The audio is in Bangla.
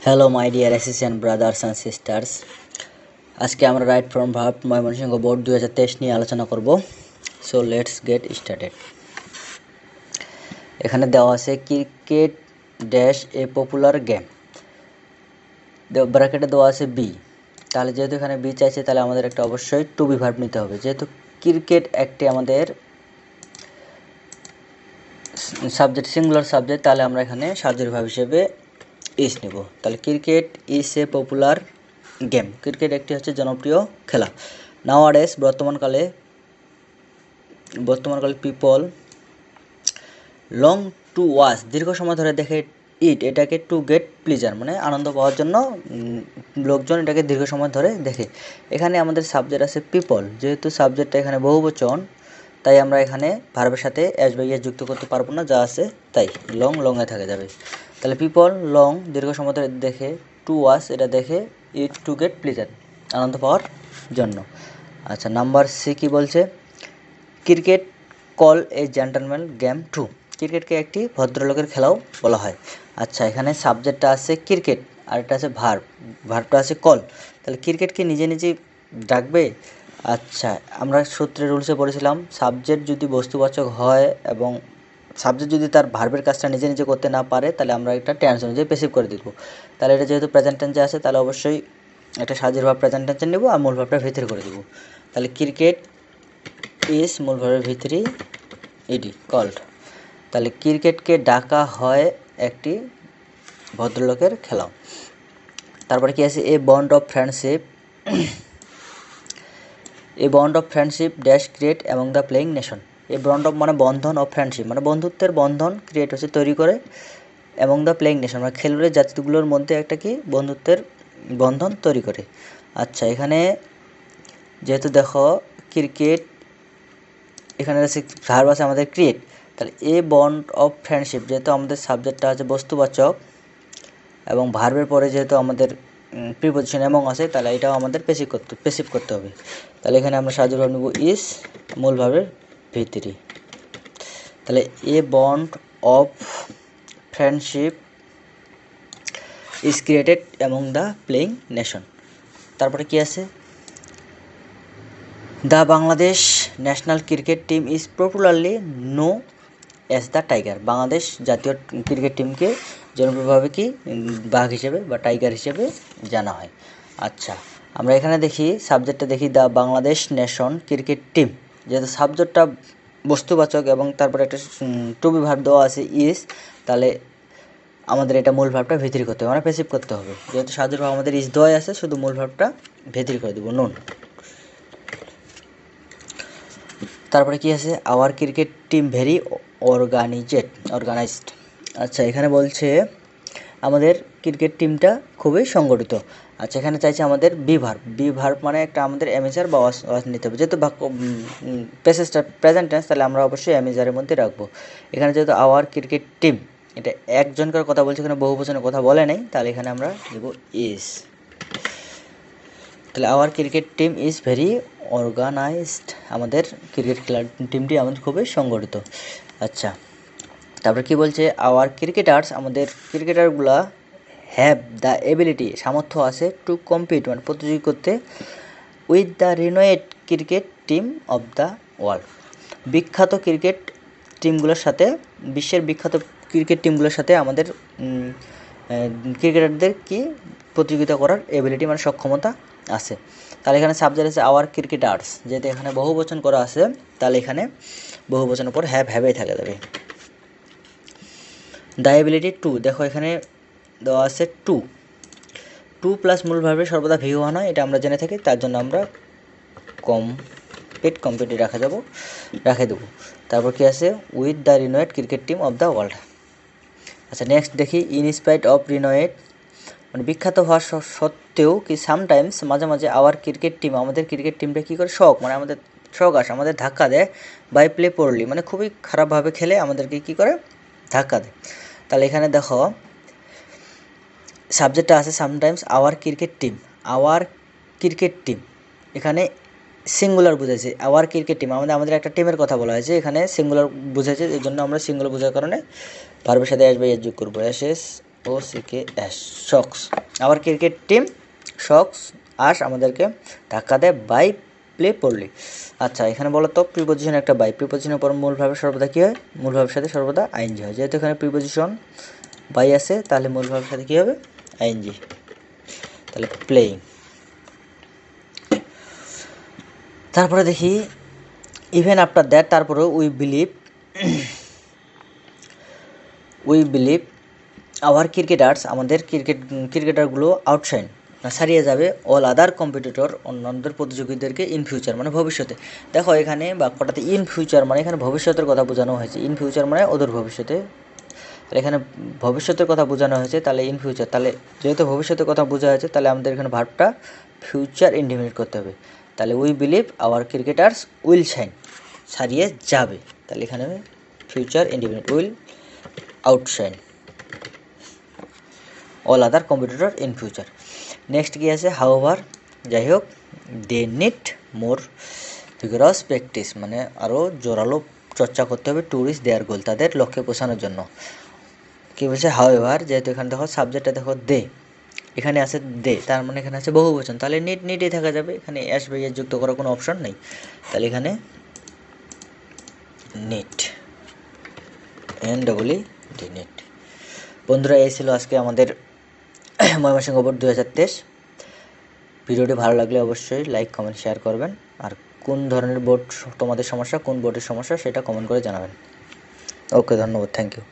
Hello my dear assistant brothers and sisters, আজকে আমরা write from verb Mymensingh board 2023 নিয়ে আলোচনা করব। So let's get started. এখানে দেওয়া আছে cricket dash a popular game, ব্র্যাকেটে দেওয়া আছে বি। তাহলে যেহেতু এখানে বি চাইছে, তাহলে আমাদের একটা অবশ্যই টু বি ভার্ব নিতে হবে। যেহেতু ক্রিকেট একটি আমাদের সাবজেক্ট, সিঙ্গুলার সাবজেক্ট, তাহলে আমরা এখানে সাহায্যের ভাব হিসেবে ইস নেব। তাহলে cricket is a popular game, cricket একটি হচ্ছে জনপ্রিয় খেলা। নাওয়াডেজ বর্তমানকালে পিপল লং টু ওয়াচ, দীর্ঘ সময় ধরে দেখে, ইট এটাকে টু গেট প্লিজার, মানে আনন্দ পাওয়ার জন্য লোকজন এটাকে দীর্ঘ সময় ধরে দেখে। এখানে আমাদের সাবজেক্ট আছে পিপল, যেহেতু সাবজেক্টটা এখানে বহুবচন, তাই আমরা এখানে ভার্বের সাথে এস বা ইএস যুক্ত করতে পারবো না, যা আছে তাই লংয়ে থাকে যাবে। তাহলে পিপল লং দীর্ঘ সময় ধরে দেখে, টু ওয়াচ এটা দেখে, ইট টু গেট প্লিজার আনন্দ পাওয়ার জন্য। আচ্ছা, নাম্বার সি কি বলছে? Cricket call a gentleman game too, ক্রিকেটকে একটি ভদ্রলোকের খেলাও বলা হয়। আচ্ছা, এখানে সাবজেক্টটা আছে ক্রিকেট আর এটা আছে ভার্বটা আছে কল। তাহলে ক্রিকেটকে নিজে নিজেই ডাকবে। আচ্ছা, আমরা সূত্রের রুলসে পড়েছিলাম, সাবজেক্ট যদি বস্তুবাচক হয় এবং সাবজেক্ট যদি তার ভার্বের কাজটা নিজে নিজে করতে না পারে, তাহলে আমরা একটা টেন্স অনুযায়ী প্যাসিভ করে দিব। তাহলে এটা যেহেতু প্রেজেন্ট টেন্সে আছে, তাহলে অবশ্যই একটা সাহায্যের ভাব প্রেজেন্ট টেন্সে নেব আর মূল ভাবটা ভিতরে করে দেব। তাহলে ক্রিকেট ইজ মূল ভাবের ভিতরে ইডি কল্ড। তাহলে ক্রিকেটকে ডাকা হয় একটি ভদ্রলোকের খেলা। তারপরে কি আছে? A bond of friendship dash create among the playing nation. এই বন্ড অফ মানে বন্ধন, অফ ফ্রেন্ডশিপ মানে বন্ধুত্বের বন্ধন, ক্রিয়েট হচ্ছে তৈরি করে, অ্যামং দ্য প্লেয়িং নেশন মানে খেলুড়ে জাতিগুলোর মধ্যে একটা কি বন্ধুত্বের বন্ধন তৈরি করে। আচ্ছা, এখানে যেহেতু দেখো ক্রিকেট, এখানে আছে ভার্ব আছে আমাদের ক্রিয়েট, তাহলে এ বন্ড অফ ফ্রেন্ডশিপ, যেহেতু আমাদের সাবজেক্টটা আছে বস্তুবাচক এবং ভার্বের পরে যেহেতু আমাদের প্রিপোজিশন এমং আছে, তাহলে এটাও আমাদের প্যাসিভ করতে হবে। তাহলে এখানে আমরা সাহায্য ভাব নেব ইজ মূল ভাবের ভিতরে। তাহলে a bond of friendship is created among the playing nation. তারপরে কি আছে? The Bangladesh national cricket team is popularly known as the tiger, Bangladesh জাতীয় ক্রিকেট টিমকে জনপ্রিয়ভাবে কি বাঘ হিসেবে বা টাইগার হিসেবে জানা হয়। আচ্ছা, আমরা এখানে দেখি সাবজেক্টটা দেখি, the Bangladesh nation cricket team, যেহেতু সাবজেক্টটা বস্তুবাচক এবং তারপরে একটা টু বি ভার্ব দেওয়া আছে ইজ, তাহলে আমাদের এটা মূল ভার্বটা ভিতরি করতে হবে, মানে প্যাসিভ করতে হবে। যেহেতু সাহায্যের ভাব আমাদের ইজ দেওয়াই আছে, শুধু মূল ভার্বটা ভিতরি করে দেবো, নুন। তারপরে কি আছে? Our cricket team very organised. আচ্ছা, এখানে বলছে আমাদের ক্রিকেট টিমটা খুবই সংগঠিত। আচ্ছা, এখানে চাইছে আমাদের বি ভার্ব মানে একটা আমাদের অ্যামেজার বা ওয়াজ নিতে হবে। যেহেতু প্রেসেসটা প্রেজেন্ট টেন্স, তাহলে আমরা অবশ্যই অ্যামেজারের মধ্যে রাখবো। এখানে যেহেতু আওয়ার ক্রিকেট টিম, এটা একজনকার কথা বলছে, এখানে বহুবচনের কথা বলে নাই, তাহলে এখানে আমরা দেবো ইজ। তাহলে our cricket team is very organised, আমাদের ক্রিকেট খেলার টিমটি আমাদের খুবই সংগঠিত। আচ্ছা, তারপরে কি বলছে? আওয়ার ক্রিকেটার্স, আমাদের ক্রিকেটারগুলা হ্যাভ দ্য এবিলিটি, সামর্থ্য আছে, টু কম্পিট মানে প্রতিযোগী করতে, with the renowned cricket team of the world, বিখ্যাত ক্রিকেট টিমগুলোর সাথে, বিশ্বের বিখ্যাত ক্রিকেট টিমগুলোর সাথে আমাদের ক্রিকেটারদের কি প্রতিযোগিতা করার এবিলিটি মানে সক্ষমতা আছে। তাহলে এখানে সাবজেক্ট আছে আওয়ার ক্রিকেটার্স, যেহেতু এখানে বহুবচন করা আছে, তাহলে এখানে বহুবচনের উপর হ্যাভেই থাকে যাবে। দ্য এবিলিটি টু, দেখো এখানে দেওয়া আছে টু প্লাস মূল ভার্বে সর্বদা ভি ওয়ান হয়, এটা আমরা জেনে থাকি, তার জন্য আমরা কমপ্লিট রেখে দেবো। তারপর কি আছে? With the renowned cricket team of the world. আচ্ছা, নেক্সট দেখি, ইনস্পাইট অফ রিনোয়েড মানে বিখ্যাত হওয়ার সত্ত্বেও কি সামটাইমস মাঝে মাঝে আওয়ার ক্রিকেট টিম, আমাদের ক্রিকেট টিমটা কী করে মানে আমাদের আসে, আমাদের ধাক্কা দেয়, বাই প্লে পোরলি মানে খুবই খারাপভাবে খেলে আমাদেরকে কী করে ধাক্কা দেয়। তাহলে এখানে দেখো সাবজেক্টটা আছে সামটাইমস আওয়ার ক্রিকেট টিম, এখানে সিঙ্গুলার বুঝেছে। আওয়ার ক্রিকেট টিম আমাদের একটা টিমের কথা বলা হয়েছে, এখানে সিঙ্গুলার বুঝেছে, এই জন্য আমরা সিঙ্গুলার বোঝার কারণে ভার্বের সাথে এস বাই এস যোগ করবো, এস OCKS শক্স। আবার ক্রিকেট টিম শক্স আস আমাদেরকে ধাক্কা দেয় বাই প্লে পড়লি। আচ্ছা এখানে বলো তো প্রিপোজিশন একটা বাই, প্রিপোজিশনের পর মূল ভাবের সর্বদা কী হয়? মূল ভাবের সাথে সর্বদা আইএনজি হয়। যেহেতু এখানে প্রিপোজিশন বাই আছে তাহলে মূল ভাবের সাথে কী হবে? আইএনজি। তাহলে প্লেইং। তারপরে দেখি ইভেন আফটার দ্যাট, তারপরে উই বিলিভ আওয়ার ক্রিকেটার্স, আমাদের ক্রিকেটারগুলো আউটশাইন ছাড়িয়ে যাবে অল আদার কম্পিটিটর, অন্যদের প্রতিযোগীদেরকে ইন ফিউচার মানে ভবিষ্যতে। দেখো এখানে বাক্যটাতে ইন ফিউচার মানে এখানে ভবিষ্যতের কথা বোঝানো হয়েছে। ইন ফিউচার মানে অদূর ভবিষ্যতে, তাহলে এখানে ভবিষ্যতের কথা বোঝানো হয়েছে, তাহলে ইন ফিউচার। তাহলে যেহেতু ভবিষ্যতের কথা বোঝা হয়েছে তাহলে আমাদের এখানে ভার্বটা ফিউচার ইনডিফিনিট করতে হবে। তাহলে we believe our cricketers will shine, ছাড়িয়ে যাবে। তাহলে এখানে future indefinite will outshine all other competitor in future. Next কী আছে? হাউএভার, যাই হোক, দে নিড মোর ভিগরাস প্র্যাকটিস মানে আরও জোরালো চর্চা করতে হবে টু রিচ দেয়ার গোল, তাদের লক্ষ্যে পৌঁছানোর জন্য। কী বলছে? হাউএভার, যেহেতু এখানে দেখো সাবজেক্টটা দেখো দে, এখানে আছে দে, তার মানে এখানে আছে বহুবচন, তাহলে নিডই থাকা যাবে। এখানে এস ভাইয়ের যুক্ত করার কোনো অপশন নেই, তাহলে এখানে নিট, NEED নিট। বন্ধুরা এই ছিল আজকে আমাদের ময়মনসিংহ বোর্ড 2023। ভিডিওটি ভালো লাগলে অবশ্যই লাইক কমেন্ট শেয়ার করবেন, আর কোন ধরনের বোর্ড তোমাদের সমস্যা, কোন বোর্ডের সমস্যা সেটা কমেন্ট করে জানাবেন। ওকে, ধন্যবাদ, থ্যাংক ইউ।